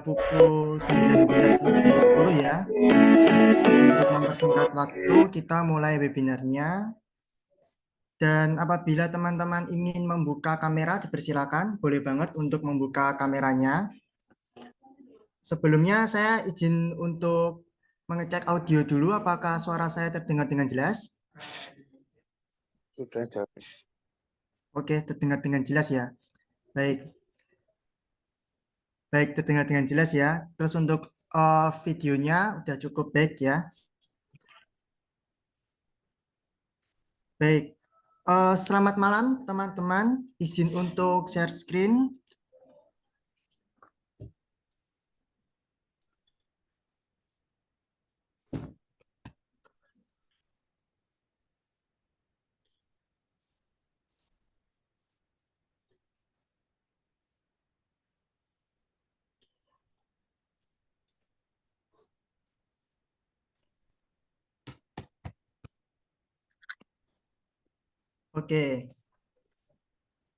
pukul 19:10 ya. Untuk mempersingkat waktu, kita mulai webinarnya. Dan apabila teman-teman ingin membuka kamera, dipersilakan. Boleh banget untuk membuka kameranya. Sebelumnya saya izin untuk mengecek audio dulu apakah suara saya terdengar dengan jelas. Sudah jawab. Oke, terdengar dengan jelas ya. Baik, baik terdengar dengan jelas ya. Terus untuk videonya udah cukup baik ya. Baik, selamat malam teman-teman. Izin untuk share screen. Oke,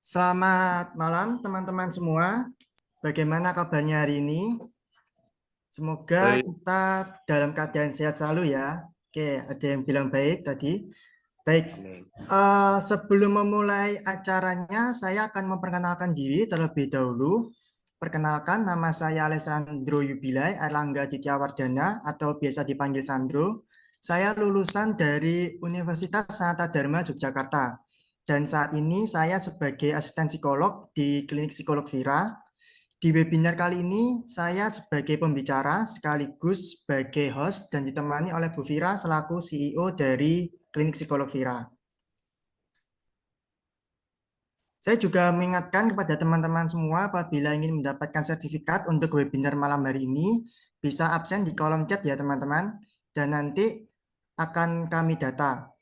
selamat malam teman-teman semua. Bagaimana kabarnya hari ini? Semoga Baik, kita dalam keadaan sehat selalu ya. Oke, ada yang bilang baik tadi. Baik, amin. sebelum memulai acaranya, saya akan memperkenalkan diri terlebih dahulu. Perkenalkan, nama saya Alessandro Yubilai Erlangga Dityawardana atau biasa dipanggil Sandro. Saya lulusan dari Universitas Sanata Dharma Yogyakarta. Dan saat ini saya sebagai asisten psikolog di Klinik Psikolog Vira. Di webinar kali ini, saya sebagai pembicara sekaligus sebagai host dan ditemani oleh Bu Vira selaku CEO dari Klinik Psikolog Vira. Saya juga mengingatkan kepada teman-teman semua apabila ingin mendapatkan sertifikat untuk webinar malam hari ini, bisa absen di kolom chat ya teman-teman, dan nanti akan kami data.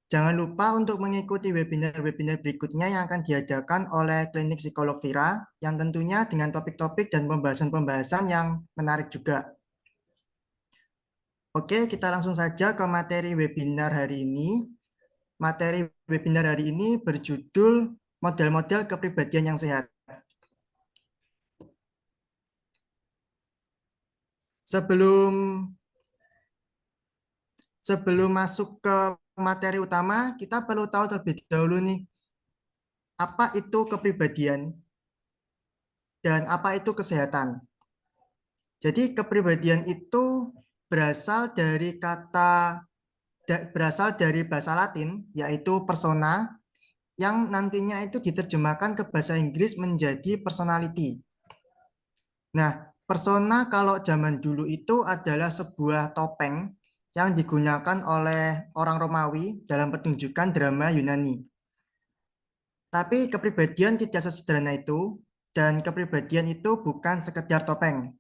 Jangan lupa untuk mengikuti webinar-webinar berikutnya yang akan diadakan oleh Klinik Psikolog Vira, yang tentunya dengan topik-topik dan pembahasan-pembahasan yang menarik juga. Oke, kita langsung saja ke materi webinar hari ini. Materi webinar hari ini berjudul model-model kepribadian yang sehat. Sebelum sebelum masuk ke materi utama, kita perlu tahu terlebih dahulu nih, apa itu kepribadian dan apa itu kesehatan. Jadi kepribadian itu berasal dari bahasa Latin, yaitu persona, yang nantinya itu diterjemahkan ke bahasa Inggris menjadi personality. Nah, persona kalau zaman dulu itu adalah sebuah topeng yang digunakan oleh orang Romawi dalam pertunjukan drama Yunani. Tapi kepribadian tidak sesederhana itu, dan kepribadian itu bukan sekedar topeng.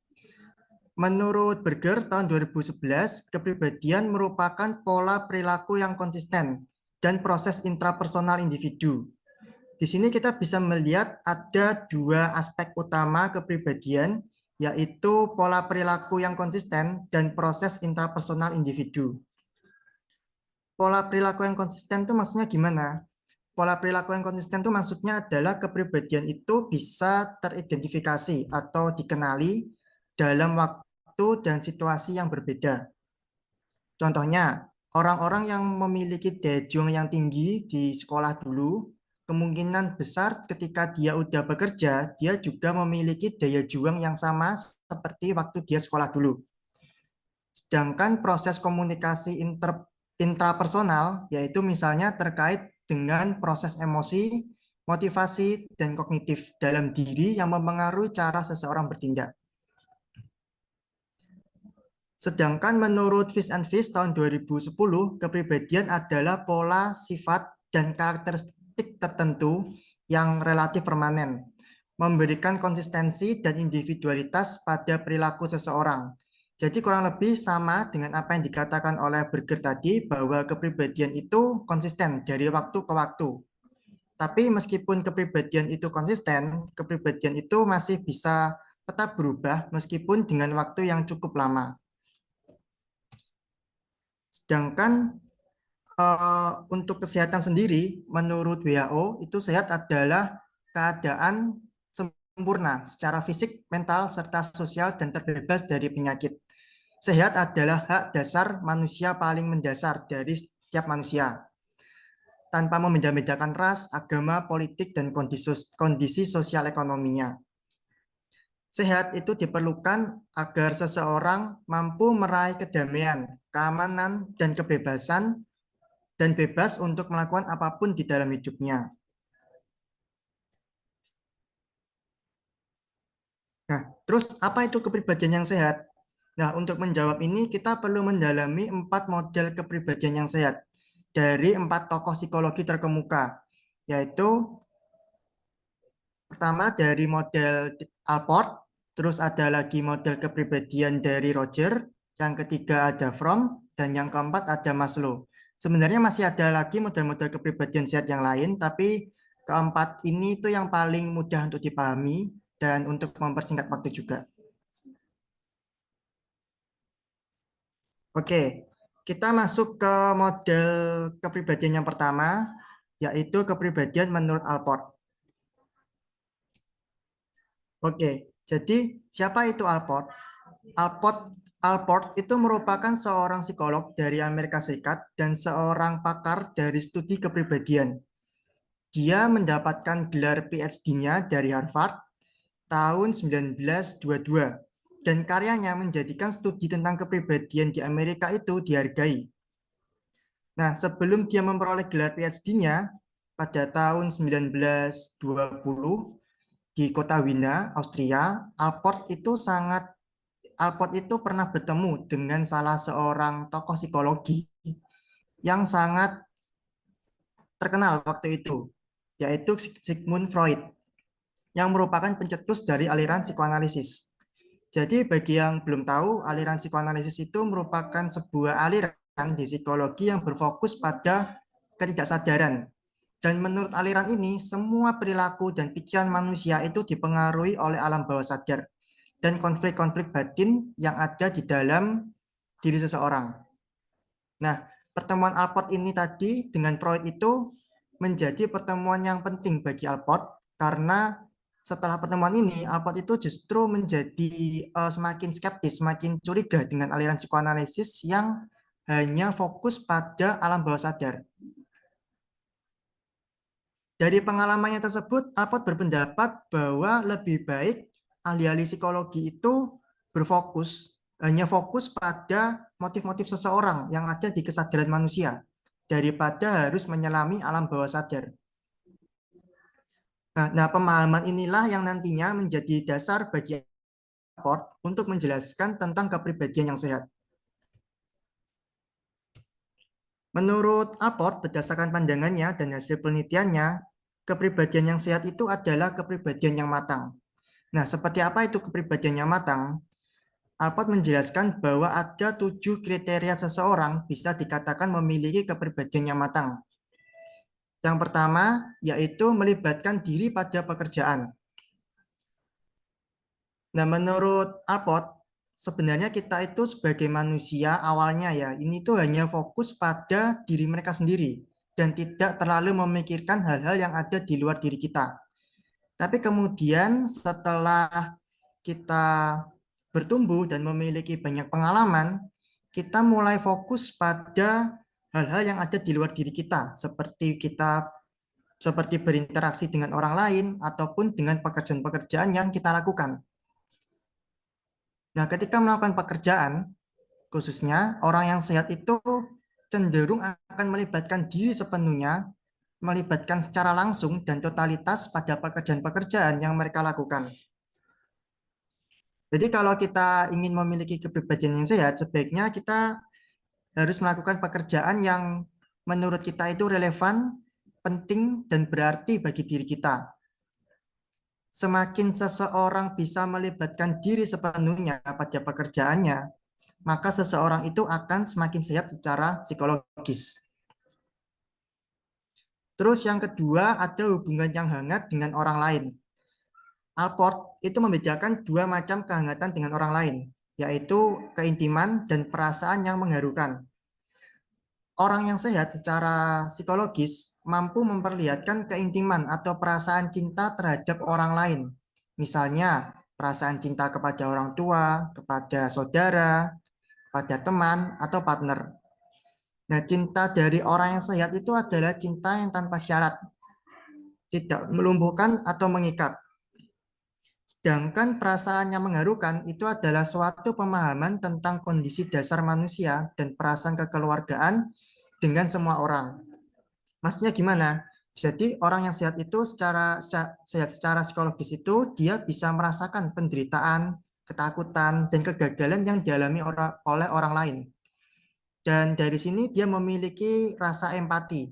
Menurut Berger tahun 2011, kepribadian merupakan pola perilaku yang konsisten dan proses intrapersonal individu. Di sini kita bisa melihat ada dua aspek utama kepribadian, yaitu pola perilaku yang konsisten dan proses intrapersonal individu. Pola perilaku yang konsisten itu maksudnya gimana? Pola perilaku yang konsisten itu maksudnya adalah kepribadian itu bisa teridentifikasi atau dikenali dalam waktu dan situasi yang berbeda. Contohnya, orang-orang yang memiliki daya juang yang tinggi di sekolah dulu, kemungkinan besar ketika dia udah bekerja, dia juga memiliki daya juang yang sama seperti waktu dia sekolah dulu. Sedangkan proses komunikasi intrapersonal, yaitu misalnya terkait dengan proses emosi, motivasi, dan kognitif dalam diri yang mempengaruhi cara seseorang bertindak. Sedangkan menurut Fish and Fish tahun 2010, kepribadian adalah pola sifat dan karakteristik tertentu yang relatif permanen, memberikan konsistensi dan individualitas pada perilaku seseorang. Jadi kurang lebih sama dengan apa yang dikatakan oleh Berger tadi, bahwa kepribadian itu konsisten dari waktu ke waktu. Tapi meskipun kepribadian itu konsisten, kepribadian itu masih bisa tetap berubah meskipun dengan waktu yang cukup lama. Sedangkan untuk kesehatan sendiri, menurut WHO, itu sehat adalah keadaan sempurna secara fisik, mental, serta sosial dan terbebas dari penyakit. Sehat adalah hak dasar manusia paling mendasar dari setiap manusia, tanpa membeda-bedakan ras, agama, politik, dan kondisi sosial ekonominya. Sehat itu diperlukan agar seseorang mampu meraih kedamaian, keamanan, dan kebebasan, dan bebas untuk melakukan apapun di dalam hidupnya. Nah, terus apa itu kepribadian yang sehat? Nah, untuk menjawab ini kita perlu mendalami 4 model kepribadian yang sehat dari 4 tokoh psikologi terkemuka, yaitu pertama dari model Alport, terus ada lagi model kepribadian dari Roger, yang ketiga ada Fromm, dan yang keempat ada Maslow. Sebenarnya masih ada lagi model-model kepribadian sehat yang lain, tapi keempat ini itu yang paling mudah untuk dipahami dan untuk mempersingkat waktu juga. Oke, kita masuk ke model kepribadian yang pertama, yaitu kepribadian menurut Alport. Oke, jadi siapa itu Alport? Alport Alport itu merupakan seorang psikolog dari Amerika Serikat dan seorang pakar dari studi kepribadian. Dia mendapatkan gelar PhD-nya dari Harvard tahun 1922 dan karyanya menjadikan studi tentang kepribadian di Amerika itu dihargai. Nah, sebelum dia memperoleh gelar PhD-nya pada tahun 1920 di kota Wina, Austria, Alport itu pernah bertemu dengan salah seorang tokoh psikologi yang sangat terkenal waktu itu, yaitu Sigmund Freud, yang merupakan pencetus dari aliran psikoanalisis. Jadi bagi yang belum tahu, aliran psikoanalisis itu merupakan sebuah aliran di psikologi yang berfokus pada ketidaksadaran. Dan menurut aliran ini, semua perilaku dan pikiran manusia itu dipengaruhi oleh alam bawah sadar dan konflik-konflik batin yang ada di dalam diri seseorang. Nah, pertemuan Alport ini tadi dengan Freud itu menjadi pertemuan yang penting bagi Alport karena setelah pertemuan ini Alport itu justru menjadi semakin skeptis, semakin curiga dengan aliran psikoanalisis yang hanya fokus pada alam bawah sadar. Dari pengalamannya tersebut, Alport berpendapat bahwa lebih baik ahli-ahli psikologi itu hanya fokus pada motif-motif seseorang yang ada di kesadaran manusia, daripada harus menyelami alam bawah sadar. Nah, pemahaman inilah yang nantinya menjadi dasar bagi Alport untuk menjelaskan tentang kepribadian yang sehat. Menurut Alport, berdasarkan pandangannya dan hasil penelitiannya, kepribadian yang sehat itu adalah kepribadian yang matang. Nah, seperti apa itu kepribadian yang matang? Alport menjelaskan bahwa ada 7 kriteria seseorang bisa dikatakan memiliki kepribadian yang matang. Yang pertama, yaitu melibatkan diri pada pekerjaan. Nah, menurut Alport, sebenarnya kita itu sebagai manusia awalnya ya, ini tuh hanya fokus pada diri mereka sendiri dan tidak terlalu memikirkan hal-hal yang ada di luar diri kita. Tapi kemudian setelah kita bertumbuh dan memiliki banyak pengalaman, kita mulai fokus pada hal-hal yang ada di luar diri kita, seperti berinteraksi dengan orang lain ataupun dengan pekerjaan-pekerjaan yang kita lakukan. Nah, ketika melakukan pekerjaan, khususnya orang yang sehat itu cenderung akan melibatkan diri sepenuhnya, melibatkan secara langsung dan totalitas pada pekerjaan-pekerjaan yang mereka lakukan. Jadi kalau kita ingin memiliki kepribadian yang sehat, sebaiknya kita harus melakukan pekerjaan yang menurut kita itu relevan, penting, dan berarti bagi diri kita. Semakin seseorang bisa melibatkan diri sepenuhnya pada pekerjaannya, maka seseorang itu akan semakin sehat secara psikologis. Terus yang kedua, ada hubungan yang hangat dengan orang lain. Alport itu membedakan dua macam kehangatan dengan orang lain, yaitu keintiman dan perasaan yang mengharukan. Orang yang sehat secara psikologis mampu memperlihatkan keintiman atau perasaan cinta terhadap orang lain Misalnya, perasaan cinta kepada orang tua, kepada saudara, kepada teman, atau partner. Nah, cinta dari orang yang sehat itu adalah cinta yang tanpa syarat, tidak melumpuhkan atau mengikat. Sedangkan perasaan yang mengharukan itu adalah suatu pemahaman tentang kondisi dasar manusia dan perasaan kekeluargaan dengan semua orang. Maksudnya gimana? Jadi orang yang sehat itu sehat secara psikologis itu dia bisa merasakan penderitaan, ketakutan, dan kegagalan yang dialami oleh orang lain. Dan dari sini dia memiliki rasa empati.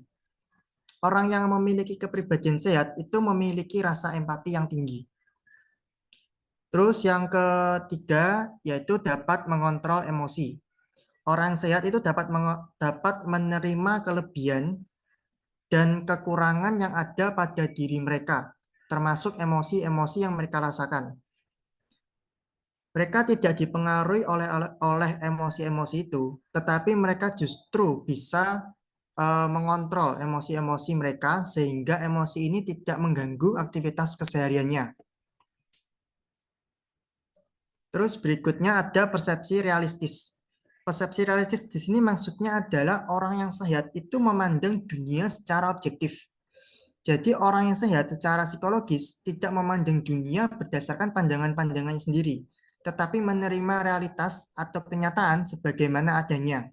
Orang yang memiliki kepribadian sehat itu memiliki rasa empati yang tinggi. Terus yang ketiga yaitu dapat mengontrol emosi. Orang sehat itu dapat menerima kelebihan dan kekurangan yang ada pada diri mereka, termasuk emosi-emosi yang mereka rasakan. Mereka tidak dipengaruhi oleh emosi-emosi itu, tetapi mereka justru bisa mengontrol emosi-emosi mereka sehingga emosi ini tidak mengganggu aktivitas kesehariannya. Terus berikutnya ada persepsi realistis. Persepsi realistis di sini maksudnya adalah orang yang sehat itu memandang dunia secara objektif. Jadi orang yang sehat secara psikologis tidak memandang dunia berdasarkan pandangan-pandangannya sendiri, tetapi menerima realitas atau kenyataan sebagaimana adanya.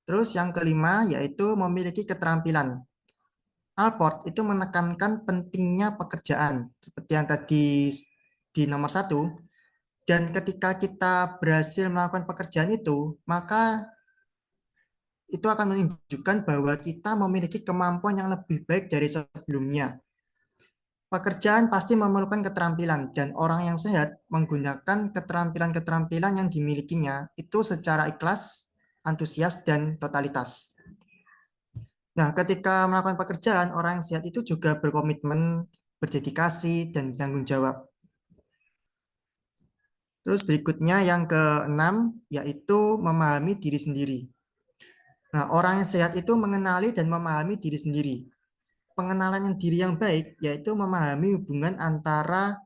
Terus yang kelima yaitu memiliki keterampilan. Alport itu menekankan pentingnya pekerjaan, seperti yang tadi di nomor satu. Dan ketika kita berhasil melakukan pekerjaan itu, maka itu akan menunjukkan bahwa kita memiliki kemampuan yang lebih baik dari sebelumnya. Pekerjaan pasti memerlukan keterampilan, dan orang yang sehat menggunakan keterampilan-keterampilan yang dimilikinya itu secara ikhlas, antusias, dan totalitas. Nah, ketika melakukan pekerjaan, orang yang sehat itu juga berkomitmen, berdedikasi, dan bertanggung jawab. Terus berikutnya yang keenam, yaitu memahami diri sendiri. Nah, orang yang sehat itu mengenali dan memahami diri sendiri. Pengenalan yang diri yang baik, yaitu memahami hubungan antara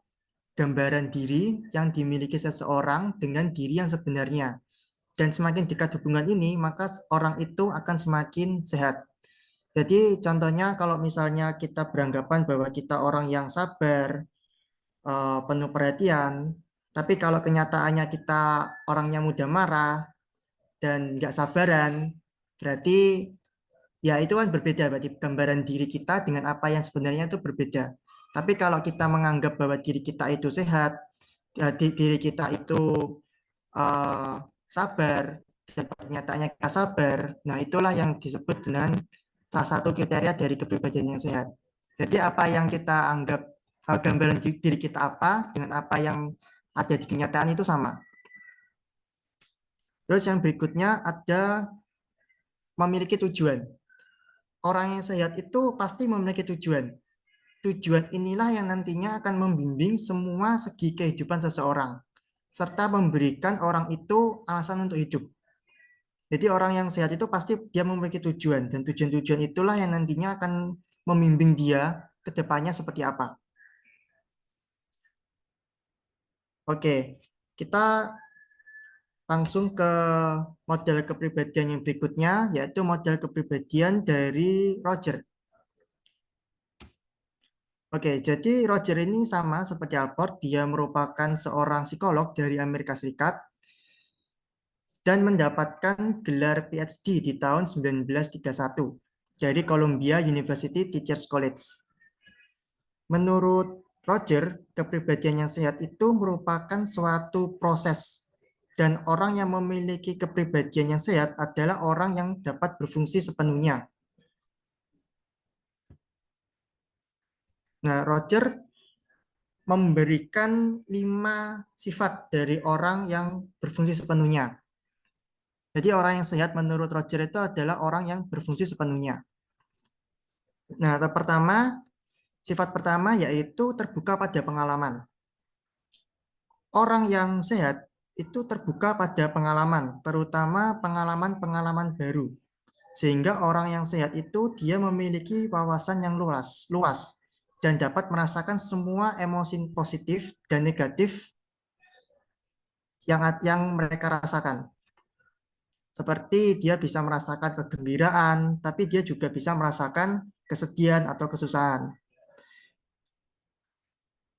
gambaran diri yang dimiliki seseorang dengan diri yang sebenarnya. Dan semakin dekat hubungan ini, maka orang itu akan semakin sehat. Jadi contohnya kalau misalnya kita beranggapan bahwa kita orang yang sabar, penuh perhatian, tapi kalau kenyataannya kita orangnya mudah marah dan nggak sabaran, berarti ya itu kan berbeda, berarti gambaran diri kita dengan apa yang sebenarnya itu berbeda. Tapi kalau kita menganggap bahwa diri kita itu sehat, diri kita itu uh, sabar, dan kenyataannya kita sabar, nah itulah yang disebut dengan salah satu kriteria dari kepribadian yang sehat. Jadi apa yang kita anggap gambaran diri kita apa dengan apa yang ada di kenyataan itu sama. Terus yang berikutnya ada memiliki tujuan. Orang yang sehat itu pasti memiliki tujuan. Tujuan inilah yang nantinya akan membimbing semua segi kehidupan seseorang, serta memberikan orang itu alasan untuk hidup. Jadi orang yang sehat itu pasti dia memiliki tujuan, dan tujuan-tujuan itulah yang nantinya akan membimbing dia ke depannya seperti apa. Oke, kita langsung ke model kepribadian yang berikutnya, yaitu model kepribadian dari Roger. Oke, jadi Roger ini sama seperti Alport, dia merupakan seorang psikolog dari Amerika Serikat dan mendapatkan gelar PhD di tahun 1931 dari Columbia University Teachers College. Menurut Roger, kepribadian yang sehat itu merupakan suatu proses, dan orang yang memiliki kepribadian yang sehat adalah orang yang dapat berfungsi sepenuhnya. Nah, Roger memberikan 5 sifat dari orang yang berfungsi sepenuhnya. Jadi orang yang sehat menurut Roger itu adalah orang yang berfungsi sepenuhnya. Nah, sifat pertama yaitu terbuka pada pengalaman. Orang yang sehat itu terbuka pada pengalaman, terutama pengalaman-pengalaman baru. Sehingga orang yang sehat itu dia memiliki wawasan yang luas. dan dapat merasakan semua emosi positif dan negatif yang mereka rasakan. Seperti dia bisa merasakan kegembiraan, tapi dia juga bisa merasakan kesedihan atau kesusahan.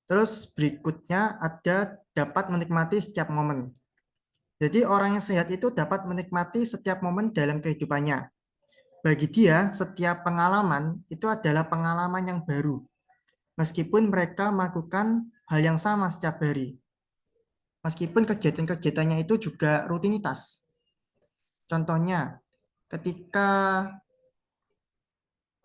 Terus berikutnya ada dapat menikmati setiap momen. Jadi orang yang sehat itu dapat menikmati setiap momen dalam kehidupannya. Bagi dia, setiap pengalaman itu adalah pengalaman yang baru, meskipun mereka melakukan hal yang sama setiap hari. Meskipun kegiatan-kegiatannya itu juga rutinitas. Contohnya, ketika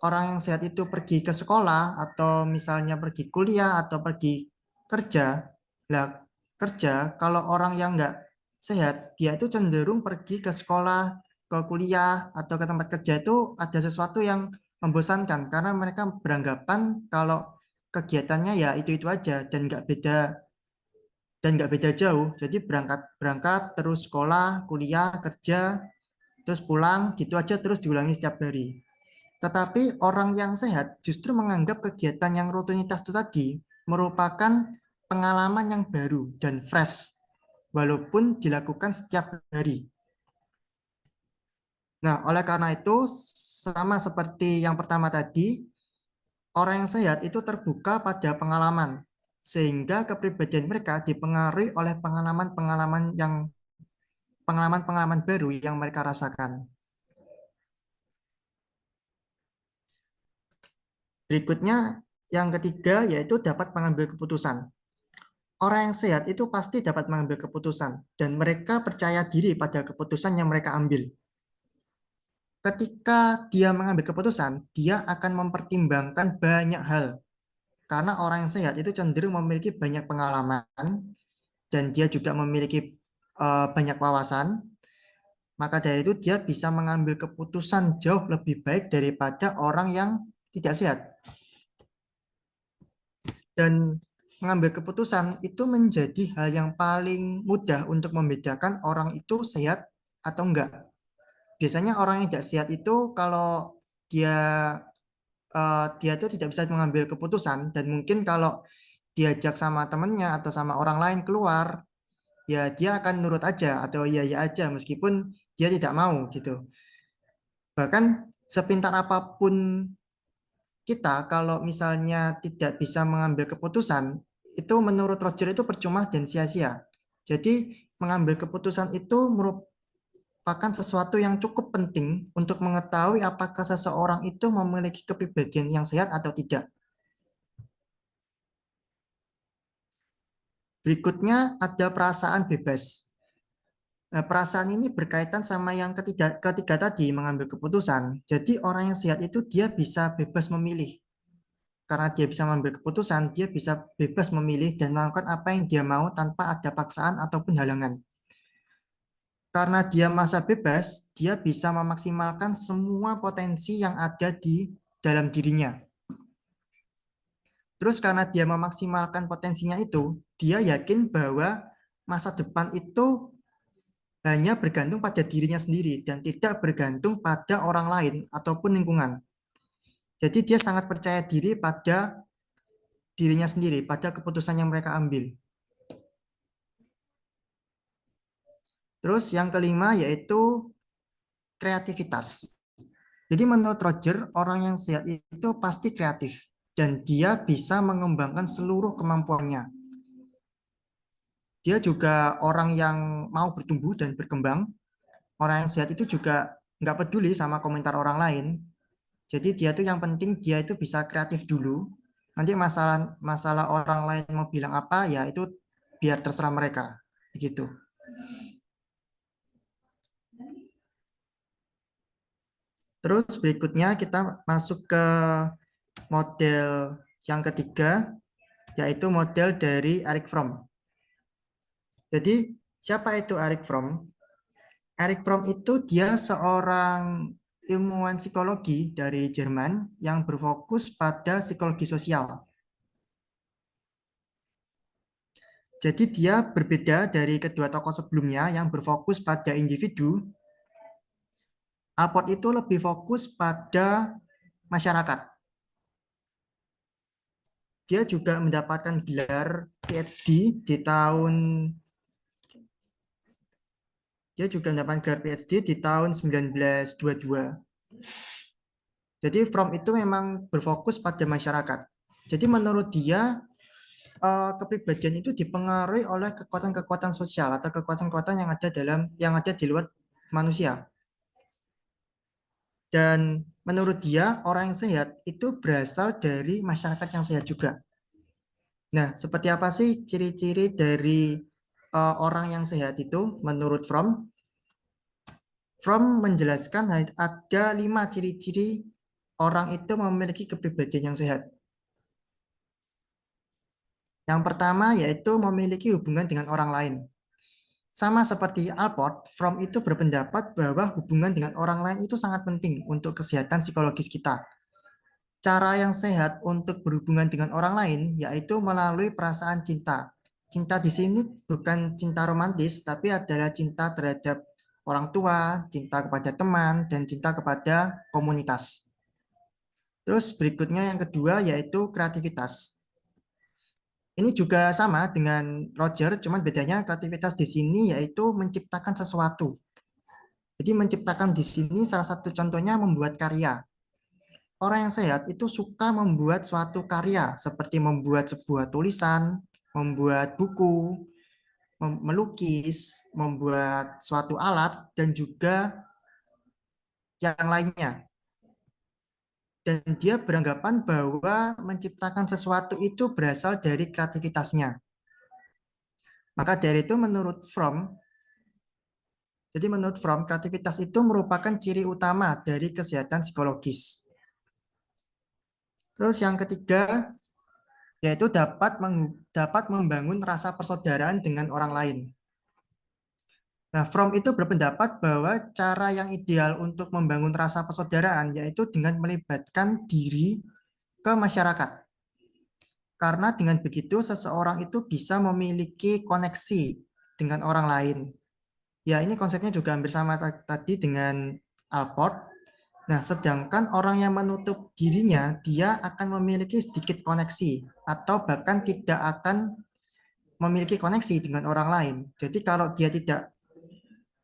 orang yang sehat itu pergi ke sekolah atau misalnya pergi kuliah atau pergi kerja, lah kerja kalau orang yang nggak sehat dia itu cenderung pergi ke sekolah, ke kuliah atau ke tempat kerja itu ada sesuatu yang membosankan karena mereka beranggapan kalau kegiatannya ya itu aja dan nggak beda jauh. Jadi berangkat berangkat terus sekolah, kuliah, kerja, terus pulang gitu aja terus diulangi setiap hari. Tetapi orang yang sehat justru menganggap kegiatan yang rutinitas itu tadi merupakan pengalaman yang baru dan fresh, walaupun dilakukan setiap hari. Nah, oleh karena itu, sama seperti yang pertama tadi, orang yang sehat itu terbuka pada pengalaman, sehingga kepribadian mereka dipengaruhi oleh pengalaman-pengalaman baru yang mereka rasakan. Berikutnya, yang ketiga yaitu dapat mengambil keputusan. Orang yang sehat itu pasti dapat mengambil keputusan, dan mereka percaya diri pada keputusan yang mereka ambil. Ketika dia mengambil keputusan, dia akan mempertimbangkan banyak hal. Karena orang yang sehat itu cenderung memiliki banyak pengalaman, dan dia juga memiliki banyak wawasan. Maka dari itu dia bisa mengambil keputusan jauh lebih baik daripada orang yang tidak sehat. Dan mengambil keputusan itu menjadi hal yang paling mudah untuk membedakan orang itu sehat atau enggak. Biasanya orang yang tidak sehat itu kalau dia dia itu tidak bisa mengambil keputusan dan mungkin kalau diajak sama temennya atau sama orang lain keluar, ya dia akan nurut aja atau iya iya aja meskipun dia tidak mau gitu. Bahkan sepintar apapun kita kalau misalnya tidak bisa mengambil keputusan, itu menurut Roger itu percuma dan sia-sia. Jadi mengambil keputusan itu merupakan sesuatu yang cukup penting untuk mengetahui apakah seseorang itu memiliki kepribadian yang sehat atau tidak. Berikutnya ada perasaan bebas. Nah, perasaan ini berkaitan sama yang ketiga tadi, mengambil keputusan. Jadi orang yang sehat itu dia bisa bebas memilih. Karena dia bisa mengambil keputusan, dia bisa bebas memilih dan melakukan apa yang dia mau tanpa ada paksaan ataupun halangan. Karena dia masa bebas, dia bisa memaksimalkan semua potensi yang ada di dalam dirinya. Terus karena dia memaksimalkan potensinya itu, dia yakin bahwa masa depan itu hanya bergantung pada dirinya sendiri dan tidak bergantung pada orang lain ataupun lingkungan. Jadi dia sangat percaya diri pada dirinya sendiri, pada keputusan yang mereka ambil. Terus yang kelima yaitu kreativitas. Jadi menurut Roger, orang yang sehat itu pasti kreatif dan dia bisa mengembangkan seluruh kemampuannya. Dia juga orang yang mau bertumbuh dan berkembang. Orang yang sehat itu juga nggak peduli sama komentar orang lain. Jadi dia tuh yang penting dia itu bisa kreatif dulu. Nanti masalah masalah orang lain mau bilang apa ya itu biar terserah mereka. Begitu. Terus berikutnya kita masuk ke model yang ketiga, yaitu model dari Eric Fromm. Jadi siapa itu Eric Fromm? Eric Fromm itu dia seorang ilmuwan psikologi dari Jerman yang berfokus pada psikologi sosial. Jadi dia berbeda dari kedua tokoh sebelumnya yang berfokus pada individu. Alport itu lebih fokus pada masyarakat. dia juga mendapatkan gelar PhD di tahun dia juga mendapatkan gelar PhD di tahun 1922. Jadi Fromm itu memang berfokus pada masyarakat. Jadi menurut dia kepribadian itu dipengaruhi oleh kekuatan-kekuatan sosial atau kekuatan-kekuatan yang ada di luar manusia. Dan menurut dia orang yang sehat itu berasal dari masyarakat yang sehat juga. Nah, seperti apa sih ciri-ciri dari orang yang sehat itu menurut Fromm? Fromm menjelaskan ada 5 ciri-ciri orang itu memiliki kepribadian yang sehat. Yang pertama yaitu memiliki hubungan dengan orang lain. Sama seperti Alport, Fromm itu berpendapat bahwa hubungan dengan orang lain itu sangat penting untuk kesehatan psikologis kita. Cara yang sehat untuk berhubungan dengan orang lain yaitu melalui perasaan cinta. Cinta di sini bukan cinta romantis, tapi adalah cinta terhadap orang tua, cinta kepada teman, dan cinta kepada komunitas. Terus berikutnya yang kedua yaitu kreativitas. Ini juga sama dengan Roger, cuman bedanya kreativitas di sini yaitu menciptakan sesuatu. Jadi menciptakan di sini salah satu contohnya membuat karya. Orang yang sehat itu suka membuat suatu karya, seperti membuat sebuah tulisan, membuat buku, melukis, membuat suatu alat, dan juga yang lainnya. Dan dia beranggapan bahwa menciptakan sesuatu itu berasal dari kreativitasnya. Maka dari itu menurut Fromm, kreativitas itu merupakan ciri utama dari kesehatan psikologis. Terus yang ketiga, yaitu dapat membangun rasa persaudaraan dengan orang lain. Nah, Fromm itu berpendapat bahwa cara yang ideal untuk membangun rasa persaudaraan yaitu dengan melibatkan diri ke masyarakat. Karena dengan begitu seseorang itu bisa memiliki koneksi dengan orang lain. Ya, ini konsepnya juga hampir sama tadi dengan Alport. Nah, sedangkan orang yang menutup dirinya, dia akan memiliki sedikit koneksi atau bahkan tidak akan memiliki koneksi dengan orang lain. Jadi kalau dia tidak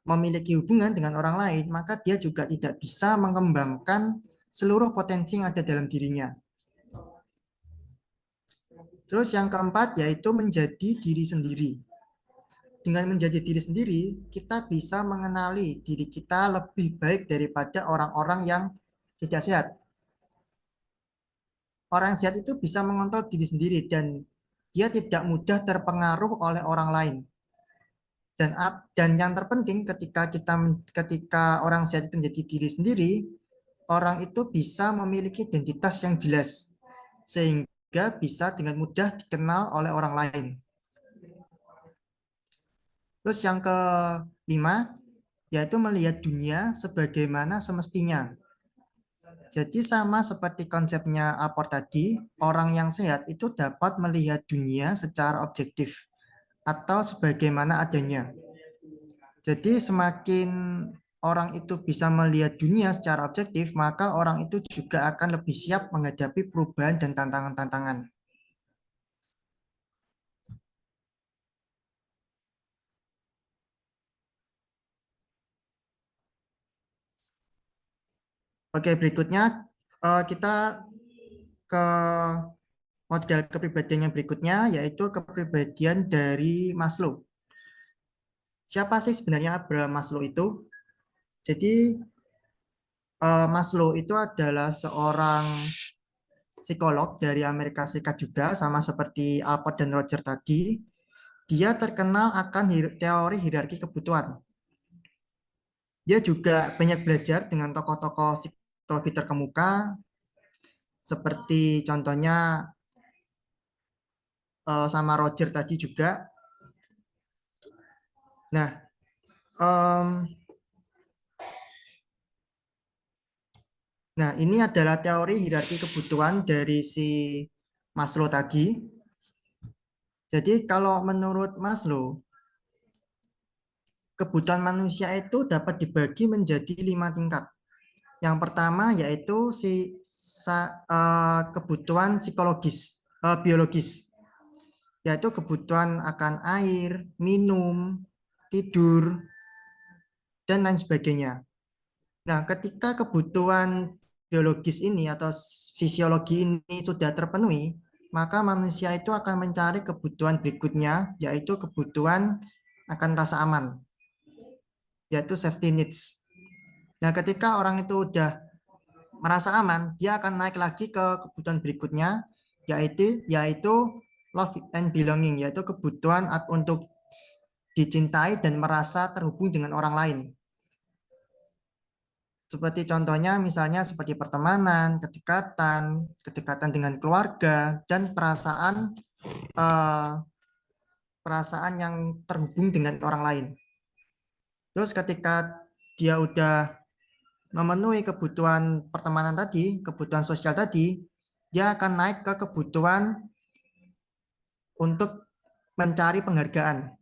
memiliki hubungan dengan orang lain, maka dia juga tidak bisa mengembangkan seluruh potensi yang ada dalam dirinya. Terus yang keempat yaitu menjadi diri sendiri. Dengan menjadi diri sendiri, kita bisa mengenali diri kita lebih baik daripada orang-orang yang tidak sehat. Orang yang sehat itu bisa mengontrol diri sendiri dan dia tidak mudah terpengaruh oleh orang lain. Dan yang terpenting ketika orang sehat itu menjadi diri sendiri, orang itu bisa memiliki identitas yang jelas sehingga bisa dengan mudah dikenal oleh orang lain. Terus yang kelima yaitu melihat dunia sebagaimana semestinya. Jadi sama seperti konsepnya Alport tadi, orang yang sehat itu dapat melihat dunia secara objektif atau sebagaimana adanya. Jadi semakin orang itu bisa melihat dunia secara objektif, maka orang itu juga akan lebih siap menghadapi perubahan dan tantangan-tantangan. Oke, berikutnya kita ke model kepribadian yang berikutnya, yaitu kepribadian dari Maslow. Siapa sih sebenarnya Abraham Maslow itu? Jadi Maslow itu adalah seorang psikolog dari Amerika Serikat juga, sama seperti Alport dan Roger tadi. Dia terkenal akan teori hierarki kebutuhan. Dia juga banyak belajar dengan tokoh-tokoh psikologi terkemuka, seperti contohnya sama Roger tadi juga. Nah, um, ini adalah teori hierarki kebutuhan dari si Maslow tadi. Jadi kalau menurut Maslow, kebutuhan manusia itu dapat dibagi menjadi 5 tingkat. Yang pertama yaitu kebutuhan psikologis. biologis, yaitu kebutuhan akan air, minum, tidur, dan lain sebagainya. Nah, ketika kebutuhan biologis ini atau fisiologi ini sudah terpenuhi, maka manusia itu akan mencari kebutuhan berikutnya, yaitu kebutuhan akan rasa aman, yaitu safety needs. Nah, ketika orang itu udah merasa aman, dia akan naik lagi ke kebutuhan berikutnya, yaitu love and belonging, yaitu kebutuhan untuk dicintai dan merasa terhubung dengan orang lain. Seperti contohnya misalnya seperti pertemanan, kedekatan dengan keluarga, dan eh, perasaan yang terhubung dengan orang lain. Terus ketika dia udah memenuhi kebutuhan pertemanan tadi, kebutuhan sosial tadi, dia akan naik ke kebutuhan untuk mencari penghargaan.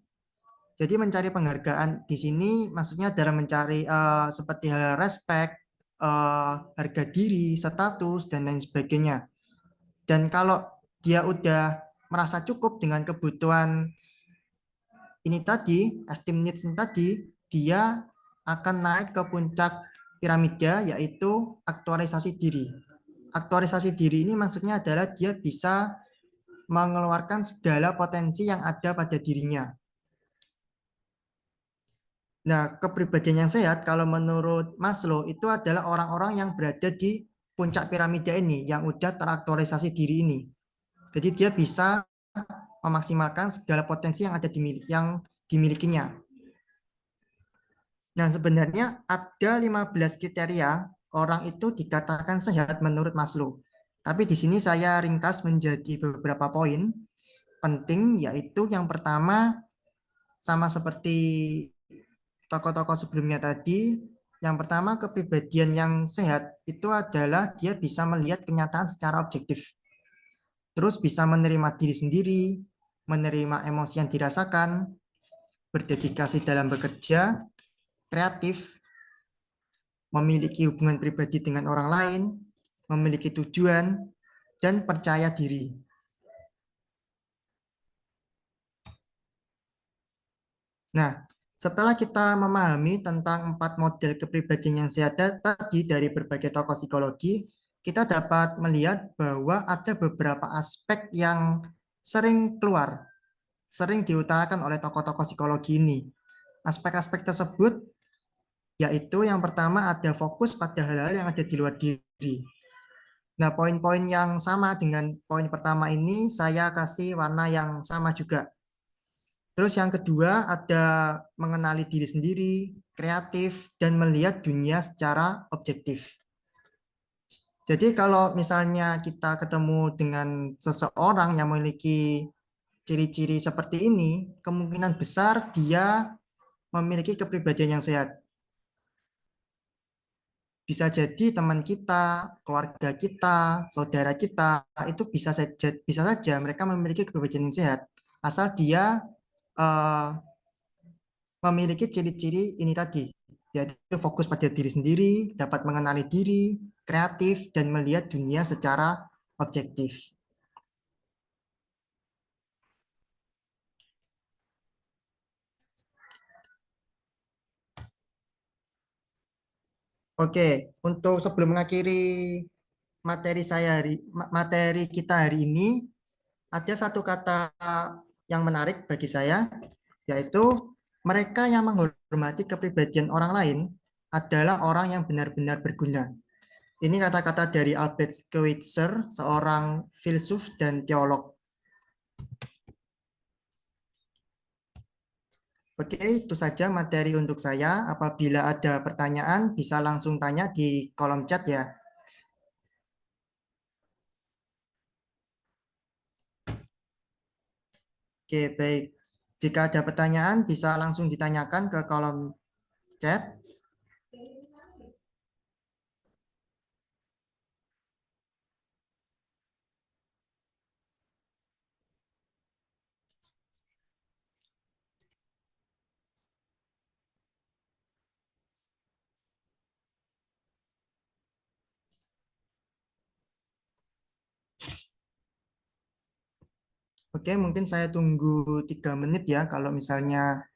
Jadi mencari penghargaan di sini maksudnya adalah mencari seperti hal respect, harga diri, status, dan lain sebagainya. Dan kalau dia udah merasa cukup dengan kebutuhan ini tadi, esteem needs ini tadi, dia akan naik ke puncak piramida yaitu aktualisasi diri. Aktualisasi diri ini maksudnya adalah dia bisa mengeluarkan segala potensi yang ada pada dirinya. Nah, kepribadian yang sehat kalau menurut Maslow itu adalah orang-orang yang berada di puncak piramida ini yang udah teraktualisasi diri ini. Jadi dia bisa memaksimalkan segala potensi yang yang dimilikinya. Nah, sebenarnya ada 15 kriteria orang itu dikatakan sehat menurut Maslow. Tapi di sini saya ringkas menjadi beberapa poin penting, yaitu yang pertama sama seperti tokoh-tokoh sebelumnya tadi, yang pertama kepribadian yang sehat itu adalah dia bisa melihat kenyataan secara objektif. Terus bisa menerima diri sendiri, menerima emosi yang dirasakan, berdedikasi dalam bekerja, kreatif, memiliki hubungan pribadi dengan orang lain, memiliki tujuan, dan percaya diri. Nah, setelah kita memahami tentang 4 model kepribadian yang sehat tadi dari berbagai tokoh psikologi, kita dapat melihat bahwa ada beberapa aspek yang sering keluar, sering diutarakan oleh tokoh-tokoh psikologi ini. Aspek-aspek tersebut yaitu yang pertama ada fokus pada hal-hal yang ada di luar diri. Nah, poin-poin yang sama dengan poin pertama ini saya kasih warna yang sama juga. Terus yang kedua ada mengenali diri sendiri, kreatif, dan melihat dunia secara objektif. Jadi kalau misalnya kita ketemu dengan seseorang yang memiliki ciri-ciri seperti ini, kemungkinan besar dia memiliki kepribadian yang sehat. Bisa jadi teman kita, keluarga kita, saudara kita, itu bisa saja mereka memiliki kepribadian yang sehat. Asal dia eh, memiliki ciri-ciri ini tadi, yaitu fokus pada diri sendiri, dapat mengenali diri, kreatif, dan melihat dunia secara objektif. Oke, untuk sebelum mengakhiri materi kita hari ini, ada satu kata yang menarik bagi saya, yaitu mereka yang menghormati kepribadian orang lain adalah orang yang benar-benar berguna. Ini kata-kata dari Albert Schweitzer, seorang filsuf dan teolog. Oke, itu saja materi untuk saya. Apabila ada pertanyaan, bisa langsung tanya di kolom chat ya. Oke, baik. Jika ada pertanyaan, bisa langsung ditanyakan ke kolom chat. Oke, mungkin saya tunggu 3 menit ya kalau misalnya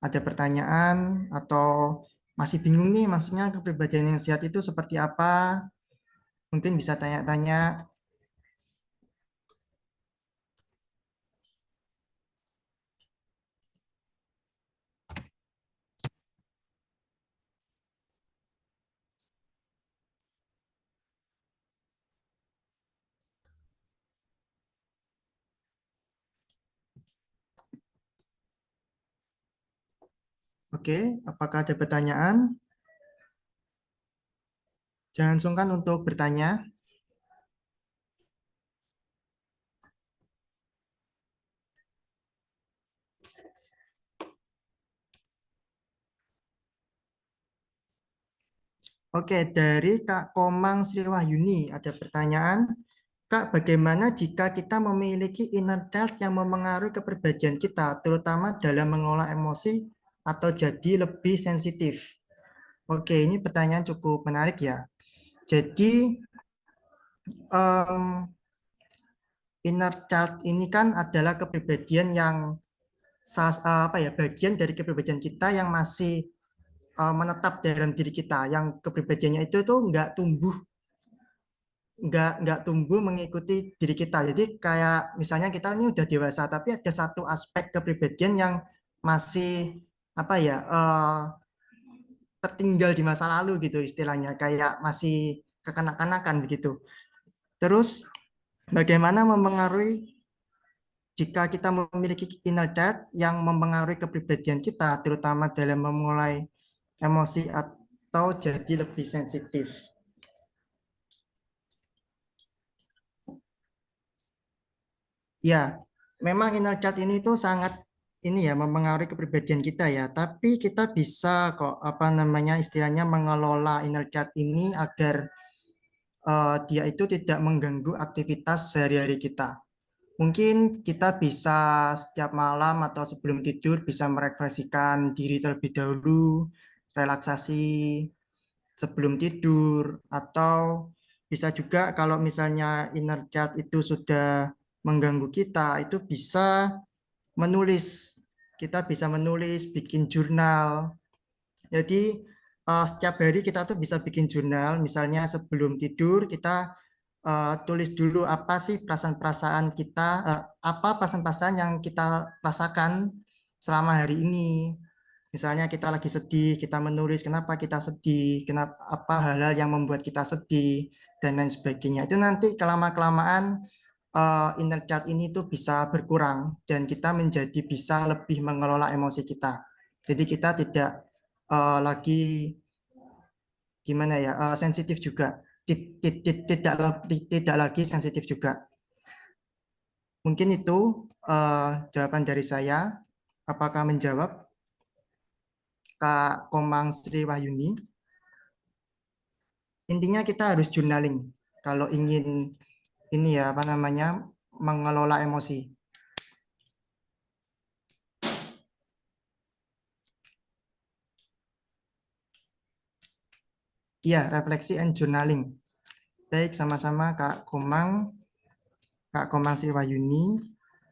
ada pertanyaan atau masih bingung nih maksudnya kepribadian yang sehat itu seperti apa, mungkin bisa tanya-tanya. Oke, apakah ada pertanyaan? Jangan sungkan untuk bertanya. Oke, dari Kak Komang Sriwahyuni ada pertanyaan. Kak, bagaimana jika kita memiliki inner child yang memengaruhi kepribadian kita, terutama dalam mengolah emosi atau jadi lebih sensitif? Oke, ini pertanyaan cukup menarik ya. Jadi, em, inner child ini kan adalah kepribadian yang apa ya, bagian dari kepribadian kita yang masih menetap dalam diri kita, yang kepribadiannya itu tuh nggak tumbuh mengikuti diri kita. Jadi kayak misalnya kita ini udah dewasa, tapi ada satu aspek kepribadian yang masih apa ya tertinggal di masa lalu gitu istilahnya, kayak masih kekanak-kanakan begitu. Terus bagaimana mempengaruhi jika kita memiliki inner child yang mempengaruhi kepribadian kita, terutama dalam memulai emosi atau jadi lebih sensitif. Ya, memang inner child ini tuh sangat ini ya mempengaruhi kepribadian kita ya. Tapi kita bisa kok apa namanya istilahnya mengelola inner child ini agar dia itu tidak mengganggu aktivitas sehari-hari kita. Mungkin kita bisa setiap malam atau sebelum tidur bisa merefleksikan diri terlebih dahulu, relaksasi sebelum tidur, atau bisa juga kalau misalnya inner child itu sudah mengganggu kita, itu bisa menulis. Kita bisa menulis, bikin jurnal. Jadi setiap hari kita tuh bisa bikin jurnal, misalnya sebelum tidur kita tulis dulu apa sih perasaan-perasaan kita, apa perasaan-perasaan yang kita rasakan selama hari ini. Misalnya kita lagi sedih, kita menulis kenapa kita sedih, kenapa apa hal-hal yang membuat kita sedih dan lain sebagainya. Itu nanti kelama-kelamaan inner child ini tuh bisa berkurang dan kita menjadi bisa lebih mengelola emosi kita. Jadi kita tidak lagi gimana ya sensitif juga tidak lagi sensitif juga. Mungkin itu jawaban dari saya. Apakah menjawab Kak Komang Sri Wahyuni? Intinya kita harus journaling kalau ingin ini ya apa namanya mengelola emosi. Iya, refleksi and journaling. Baik, sama-sama Kak Komang Sri Wahyuni.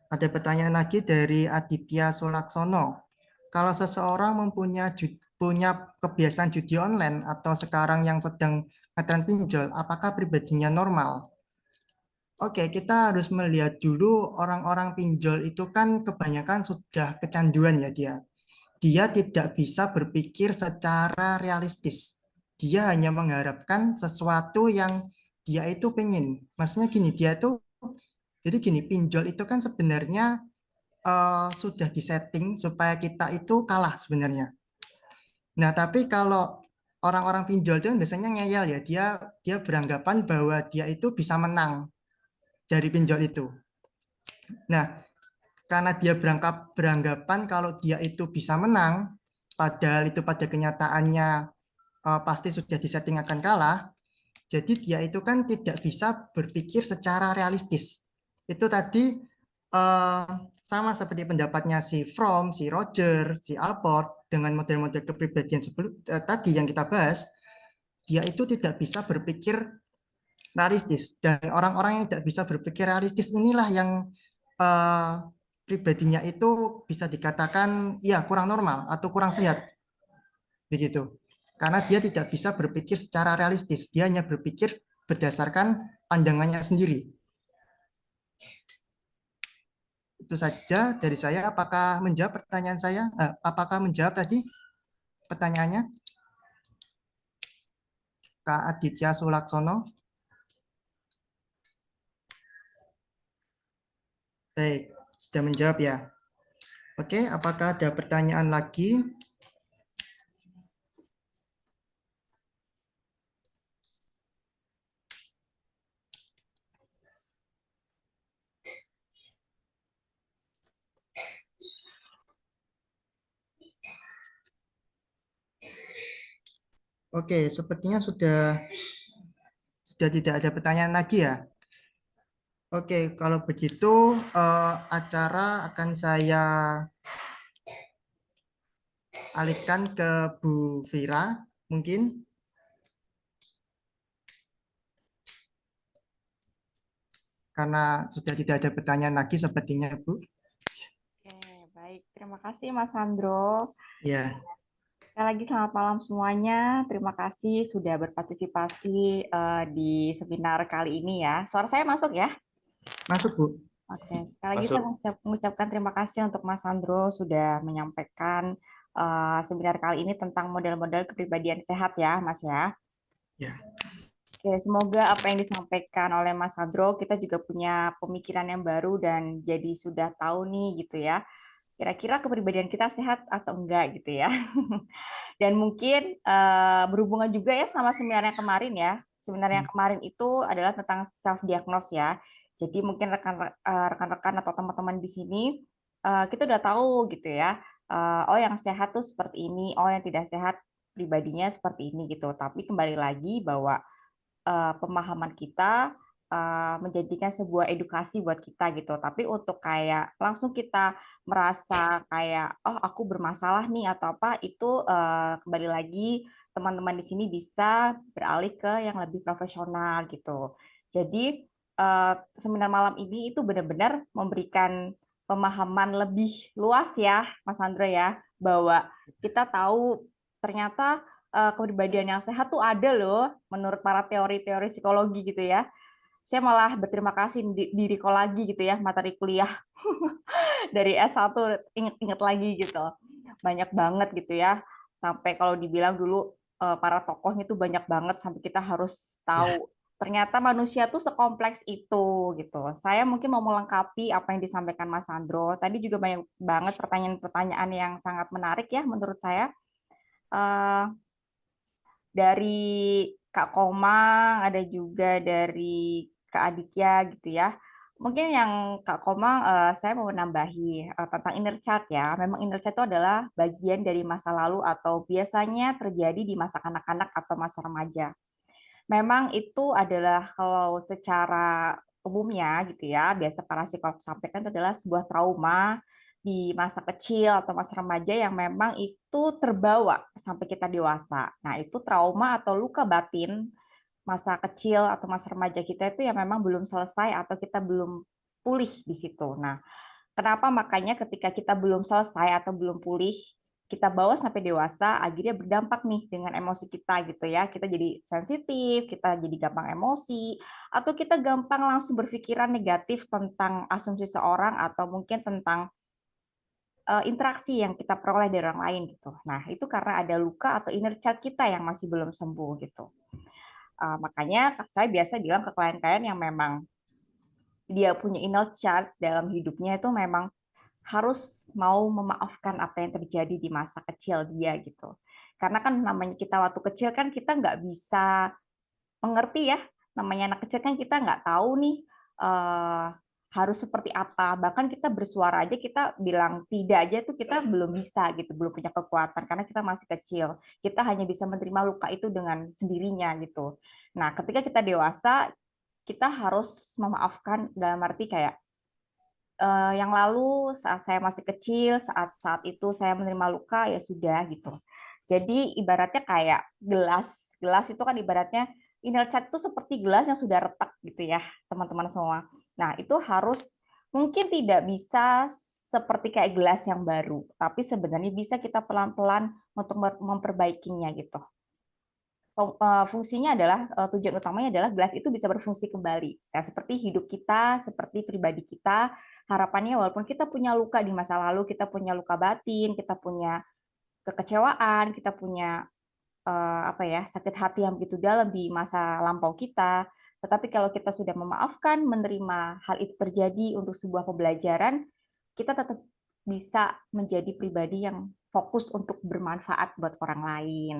Ada pertanyaan lagi dari Aditya Sulaksono. Kalau seseorang punya kebiasaan judi online atau sekarang yang sedang ngetren pinjol, apakah pribadinya normal? Oke, kita harus melihat dulu orang-orang pinjol itu kan kebanyakan sudah kecanduan ya dia. Dia tidak bisa berpikir secara realistis. Dia hanya mengharapkan sesuatu yang dia itu pengen. Maksudnya gini, dia tuh jadi gini, pinjol itu kan sebenarnya sudah disetting supaya kita itu kalah sebenarnya. Nah, tapi kalau orang-orang pinjol itu kan biasanya ngeyel ya, dia dia beranggapan bahwa dia itu bisa menang dari pinjol itu. Nah, karena dia beranggapan kalau dia itu bisa menang, padahal itu pada kenyataannya pasti sudah disetting akan kalah, jadi dia itu kan tidak bisa berpikir secara realistis. Itu tadi eh, sama seperti pendapatnya si Fromm, si Roger, si Alport dengan model-model kepribadian tadi yang kita bahas, dia itu tidak bisa berpikir realistis dan orang-orang yang tidak bisa berpikir realistis inilah yang eh, pribadinya itu bisa dikatakan ya kurang normal atau kurang sehat begitu. Karena dia tidak bisa berpikir secara realistis, dia hanya berpikir berdasarkan pandangannya sendiri. Itu saja dari saya. Apakah menjawab pertanyaan saya? Apakah menjawab tadi pertanyaannya, Kak Aditya Sulaksono? Baik, sudah menjawab ya. Oke, apakah ada pertanyaan lagi? Oke, sepertinya sudah tidak ada pertanyaan lagi ya. Oke, kalau begitu acara akan saya alihkan ke Bu Vira, mungkin karena sudah tidak ada pertanyaan lagi sepertinya, Bu. Oke, baik. Terima kasih Mas Sandro. Ya, Sekali lagi selamat malam semuanya. Terima kasih sudah berpartisipasi di seminar kali ini ya. Suara saya masuk ya? masuk, Bu. Oke, sekali lagi saya Masuk. mengucapkan terima kasih untuk Mas Sandro sudah menyampaikan seminar kali ini tentang model-model kepribadian sehat ya, Mas ya. Ya, Oke, semoga apa yang disampaikan oleh Mas Sandro kita juga punya pemikiran yang baru dan jadi sudah tahu nih gitu ya. Kira-kira kepribadian kita sehat atau enggak gitu ya. Dan mungkin berhubungan juga ya sama seminar yang kemarin ya. Seminar yang kemarin itu adalah tentang self diagnose ya. Jadi mungkin rekan-rekan atau teman-teman di sini kita udah tahu gitu ya. Oh yang sehat tuh seperti ini, oh yang tidak sehat pribadinya seperti ini gitu. Tapi kembali lagi bahwa pemahaman kita menjadikan sebuah edukasi buat kita gitu. Tapi untuk kayak langsung kita merasa kayak oh aku bermasalah nih atau apa itu kembali lagi teman-teman di sini bisa beralih ke yang lebih profesional gitu. Jadi seminar malam ini itu benar-benar memberikan pemahaman lebih luas ya, Mas Andro ya, bahwa kita tahu ternyata kepribadian yang sehat tuh ada loh menurut para teori-teori psikologi gitu ya. Saya malah berterima kasih di Riko lagi gitu ya, materi kuliah dari S1 inget-inget lagi gitu. Banyak banget gitu ya. Sampai kalau dibilang dulu para tokohnya tuh banyak banget sampai kita harus ya. tahu ternyata manusia tuh sekompleks itu gitu. Saya mungkin mau melengkapi apa yang disampaikan Mas Sandro. Tadi juga banyak banget pertanyaan-pertanyaan yang sangat menarik ya menurut saya. Eh, dari Kak Komang, ada juga dari Kak Aditya gitu ya. Mungkin yang Kak Komang, saya mau menambahi tentang inner child ya. Memang inner child itu adalah bagian dari masa lalu atau biasanya terjadi di masa kanak-kanak atau masa remaja. Memang itu adalah kalau secara umumnya gitu ya, biasa para psikolog sampaikan itu adalah sebuah trauma di masa kecil atau masa remaja yang memang itu terbawa sampai kita dewasa. Nah, itu trauma atau luka batin masa kecil atau masa remaja kita itu yang memang belum selesai atau kita belum pulih di situ. Nah, kenapa makanya ketika kita belum selesai atau belum pulih, kita bawa sampai dewasa, akhirnya berdampak nih dengan emosi kita gitu ya. Kita jadi sensitif, kita jadi gampang emosi, atau kita gampang langsung berpikiran negatif tentang asumsi seorang atau mungkin tentang interaksi yang kita peroleh dari orang lain gitu. Nah, itu karena ada luka atau inner child kita yang masih belum sembuh gitu. Makanya saya biasa bilang ke klien-klien yang memang dia punya inner child dalam hidupnya itu memang harus mau memaafkan apa yang terjadi di masa kecil dia gitu. Karena kan namanya kita waktu kecil kan kita nggak bisa mengerti ya, namanya anak kecil kan kita nggak tahu nih eh, harus seperti apa. Bahkan kita bersuara aja kita bilang tidak aja tuh kita belum bisa gitu, belum punya kekuatan karena kita masih kecil. Kita hanya bisa menerima luka itu dengan sendirinya gitu. Nah, ketika kita dewasa, kita harus memaafkan dalam arti kayak yang lalu saat saya masih kecil, saat saat itu saya menerima luka ya sudah gitu. Jadi ibaratnya kayak gelas, gelas itu kan ibaratnya inner child itu seperti gelas yang sudah retak gitu ya teman-teman semua. Nah itu harus Mungkin tidak bisa seperti kayak gelas yang baru, tapi sebenarnya bisa kita pelan-pelan untuk memperbaikinya gitu. Fungsinya adalah tujuan utamanya adalah gelas itu bisa berfungsi kembali. Nah, seperti hidup kita, seperti pribadi kita, harapannya walaupun kita punya luka di masa lalu, kita punya luka batin, kita punya kekecewaan, kita punya apa ya, sakit hati yang begitu dalam di masa lampau kita. Tetapi kalau kita sudah memaafkan, menerima hal itu terjadi untuk sebuah pembelajaran, kita tetap bisa menjadi pribadi yang fokus untuk bermanfaat buat orang lain.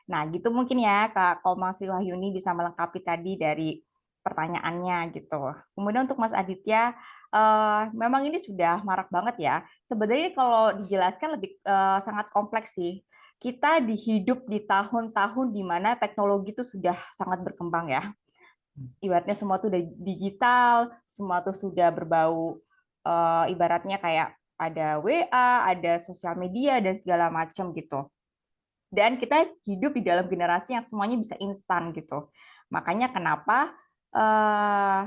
Nah, gitu mungkin ya Kak Komang Wahyuni bisa melengkapi tadi dari pertanyaannya gitu. Kemudian untuk Mas Aditya, memang ini sudah marak banget ya. Sebenarnya kalau dijelaskan lebih sangat kompleks sih. Kita hidup di tahun-tahun di mana teknologi itu sudah sangat berkembang ya. Ibaratnya semua tuh udah digital, semua tuh sudah berbau ibaratnya kayak ada WA, ada sosial media dan segala macam gitu. Dan kita hidup di dalam generasi yang semuanya bisa instan gitu. Makanya kenapa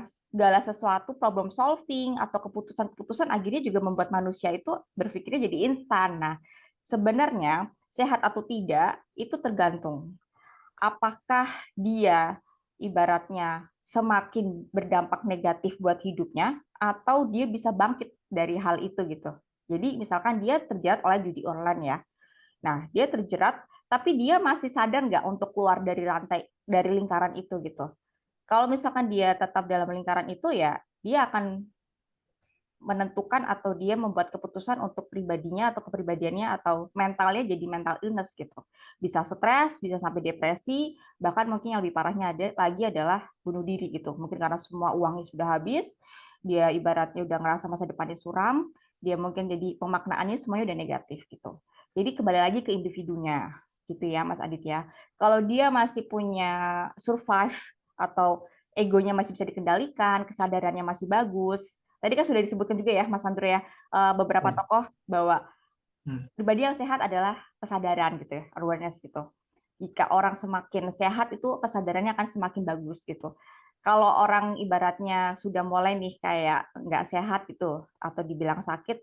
segala sesuatu problem solving atau keputusan-keputusan akhirnya juga membuat manusia itu berpikirnya jadi instan. Nah, sebenarnya sehat atau tidak itu tergantung apakah dia ibaratnya semakin berdampak negatif buat hidupnya atau dia bisa bangkit dari hal itu gitu. Jadi misalkan dia terjerat oleh judi online ya. Nah, dia terjerat tapi dia masih sadar nggak untuk keluar dari dari lingkaran itu gitu. Kalau misalkan dia tetap dalam lingkaran itu ya dia akan menentukan atau dia membuat keputusan untuk pribadinya atau kepribadiannya atau mentalnya jadi mental illness gitu. Bisa stres, bisa sampai depresi, bahkan mungkin yang lebih parahnya lagi adalah bunuh diri gitu. Mungkin karena semua uangnya sudah habis, dia ibaratnya udah ngerasa masa depannya suram, dia mungkin jadi pemaknaannya semuanya udah negatif gitu. Jadi kembali lagi ke individunya gitu ya Mas Adit ya. Kalau dia masih punya survive atau egonya masih bisa dikendalikan, kesadarannya masih bagus. Tadi kan sudah disebutkan juga ya, Mas Andro ya, beberapa Ya. tokoh bahwa Hmm. pribadi yang sehat adalah kesadaran gitu ya, awareness gitu. Jika orang semakin sehat itu kesadarannya akan semakin bagus gitu. Kalau orang ibaratnya sudah mulai nih kayak nggak sehat gitu atau dibilang sakit,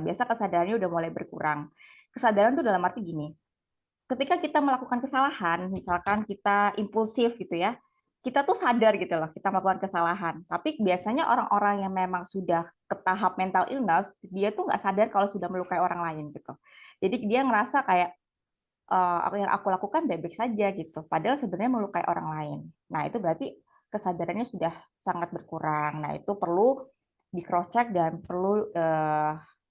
biasa kesadarannya udah mulai berkurang. Kesadaran itu dalam arti gini, ketika kita melakukan kesalahan, misalkan kita impulsif gitu ya, kita tuh sadar gitu loh, kita melakukan kesalahan. Tapi biasanya orang-orang yang memang sudah ke tahap mental illness, dia tuh nggak sadar kalau sudah melukai orang lain gitu. Jadi dia ngerasa kayak apa yang aku lakukan baik-baik saja gitu. Padahal sebenarnya melukai orang lain. Nah itu berarti kesadarannya sudah sangat berkurang. Nah itu perlu di cross check dan perlu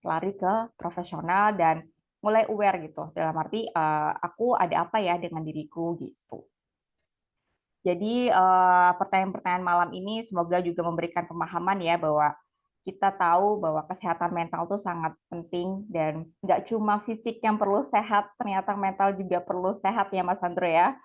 lari ke profesional dan mulai aware gitu. Dalam arti aku ada apa ya dengan diriku gitu. Jadi pertanyaan-pertanyaan malam ini semoga juga memberikan pemahaman ya bahwa kita tahu bahwa kesehatan mental itu sangat penting dan nggak cuma fisik yang perlu sehat, ternyata mental juga perlu sehat ya Mas Andro ya.